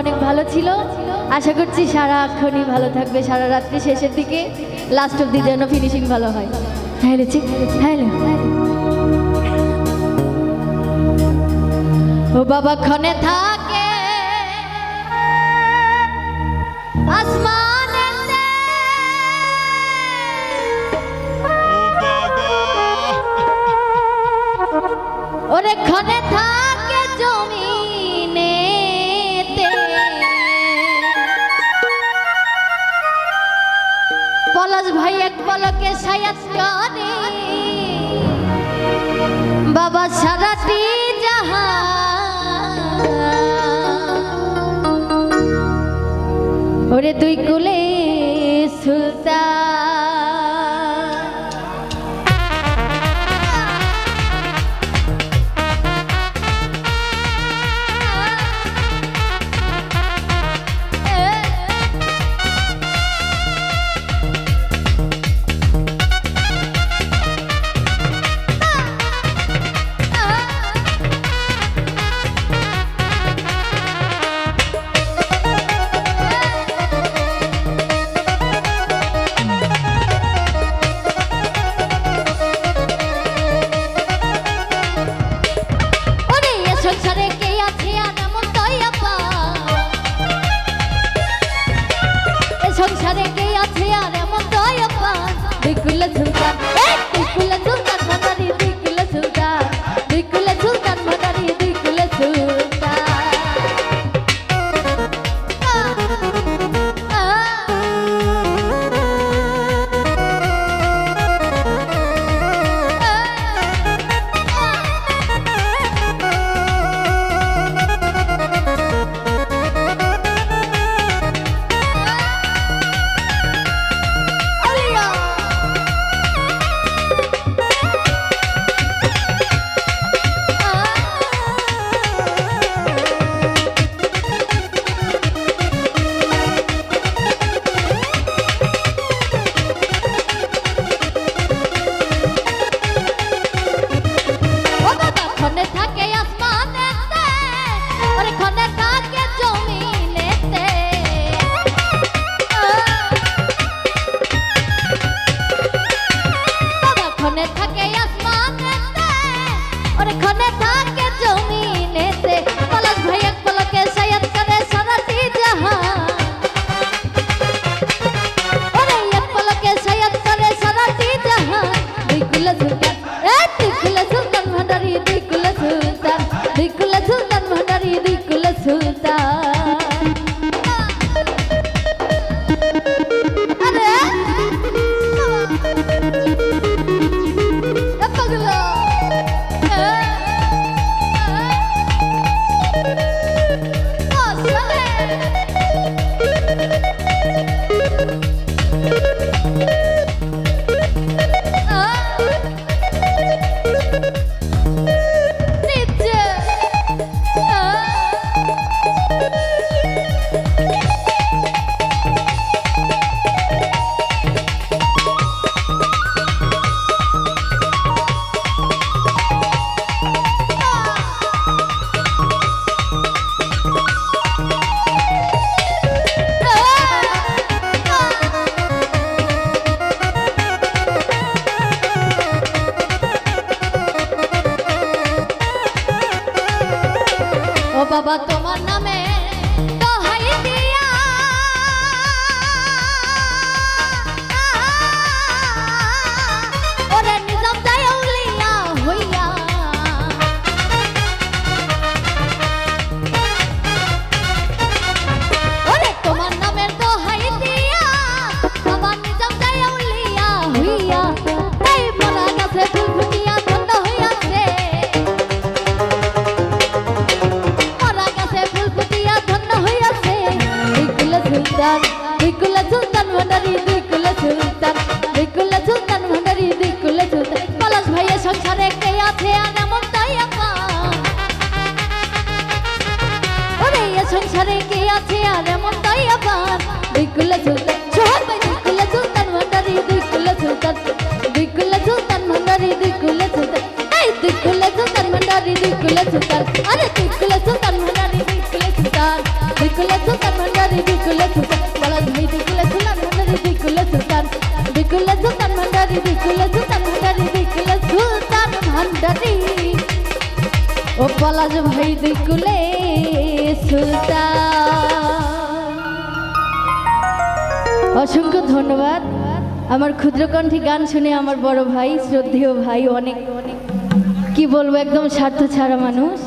অনেক ভালো ছিল। আশা করছি সারাক্ষণই ভালো থাকবে, সারা রাত্রি শেষের দিকে লাস্ট অব্দি যেন ফিনিশিং ভালো হয়। হ্যালো হ্যালো ও বাবা ক্ষণে থাকে আসমানেতে, ওরে ক্ষণে থাকে জমিনেতে, পলাশ ভাই এক পলকে সায়াত করে বাবা সারাটি জাহান, ওরে দুই কুলে সুলতান। সংসারে কে আছে আর এমন দয়া পান, দুইকুলে সুলতান দুইকুলে সুলতান ভান্ডারি, দুইকুলে সুলতান দুইকুলে সুলতান ভান্ডারি, দুইকুলে সুলতান। বাবা তোমার নামে দোহাই দিয়া ওরে নিজাম যায় আউলিয়া হইয়া, ওরে তোমার নামের দোহাই দিয়া বাবা নিজাম যায় আউলিয়া হইয়া, এই বলা গাছে ফুল ফুটিয়া ধন্য হইয়াছে, দুইকুলে সুলতান ভান্ডারি, দুইকুলে সুলতান দুইকুলে সুলতান ভান্ডারি, দুইকুলে সুলতান। পলাশ ভাইয়ের সংসারে কে আছে আর এমন দয়া পান, ওরে সংসারে কে আছে আর এমন দয়া পান, দুইকুলে সুলতান। সোহাগ ভাই দুইকুলে সুলতান ভান্ডারি, দুইকুলে সুলতান দুইকুলে সুলতান ভান্ডারি, দুইকুলে সুলতান। এই দুইকুলে সুলতান ভান্ডারি, দুইকুলে সুলতান, আরে দুইকুলে সুলতান ভান্ডারি, দুইকুলে সুলতান। দিকুল্লা সুলতান ভান্ডারি দিকুল্লা সুলতান পলাশ ভাই দিকুল্লা সুলতান ভান্ডারি দিকুল্লা সুলতান দিকুল্লা সুলতান ভান্ডারি দিকুল্লা সুলতান ভান্ডারি দিকুল্লা সুলতান ভান্ডারি ও পলাশ ভাই দিকুলে সুলতান। অসংখ্য ধন্যবাদ। আমার ক্ষুদ্রকণ্ঠী গান শুনে আমার বড় ভাই শ্রদ্ধেয় ভাই অনেক কি বলবো একদম স্বার্থ ছাড়া মানুষ।